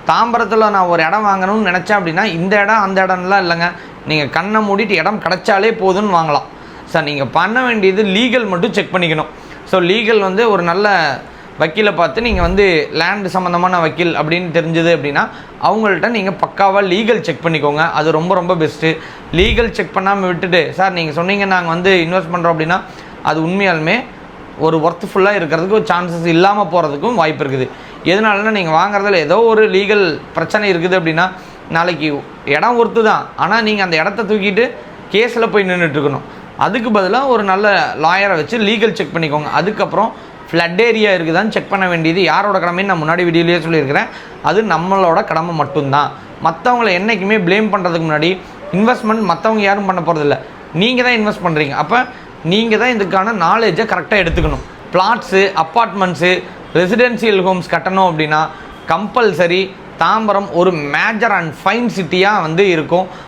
தாம்பரத்தில் நான் ஒரு இடம் வாங்கணும்னு நினச்சேன் அப்படின்னா இந்த இடம் அந்த இடம்லாம் இல்லைங்க. நீங்கள் கண்ணை மூடிட்டு இடம் கிடச்சாலே போதும்னு வாங்கலாம். சார் நீங்கள் பண்ண வேண்டியது லீகல் மட்டும் செக் பண்ணிக்கணும். ஸோ லீகல் வந்து ஒரு நல்ல வக்கீலை பார்த்து நீங்கள் வந்து லேண்டு சம்மந்தமான வக்கீல் அப்படின்னு தெரிஞ்சது அப்படின்னா அவங்கள்ட்ட நீங்கள் பக்காவாக லீகல் செக் பண்ணிக்கோங்க. அது ரொம்ப ரொம்ப பெஸ்ட்டு. லீகல் செக் பண்ணாமல் விட்டுட்டு சார் நீங்கள் சொன்னீங்க நாங்கள் வந்து இன்வெஸ்ட் பண்ணுறோம் அப்படின்னா அது உண்மையாலுமே ஒரு ஒர்த்ஃபுல்லாக இருக்கிறதுக்கு ஒரு சான்சஸ் இல்லாமல் போகிறதுக்கும் வாய்ப்பு இருக்குது. எதனாலனா நீங்கள் வாங்குறதுல ஏதோ ஒரு லீகல் பிரச்சனை இருக்குது அப்படின்னா நாளைக்கு இடம் ஒர்த்து தான், ஆனால் நீங்கள் அந்த இடத்த தூக்கிட்டு கேஸில் போய் நின்றுட்டுருக்கணும். அதுக்கு பதிலாக ஒரு நல்ல லாயரை வச்சு லீகல் செக் பண்ணிக்கோங்க. அதுக்கப்புறம் ஃப்ளட் ஏரியா இருக்குதான்னு செக் பண்ண வேண்டியது யாரோட கடமைன்னு நான் முன்னாடி வீடியோலேயே சொல்லியிருக்கிறேன். அது நம்மளோட கடமை மட்டும்தான். மற்றவங்கள என்றைக்குமே ப்ளேம் பண்ணுறதுக்கு முன்னாடி இன்வெஸ்ட்மெண்ட் மற்றவங்க யாரும் பண்ண போகிறதில்ல, நீங்கள் தான் இன்வெஸ்ட் பண்ணுறீங்க. அப்போ நீங்கள் தான் இதுக்கான நாலேஜை கரெக்டாக எடுத்துக்கணும். பிளாட்ஸு, அப்பார்ட்மெண்ட்ஸு, ரெசிடென்சியல் ஹோம்ஸ் கட்டணும் அப்படின்னா கம்பல்சரி தாம்பரம் ஒரு மேஜர் அண்ட் ஃபைன் சிட்டியாக வந்து இருக்கும்.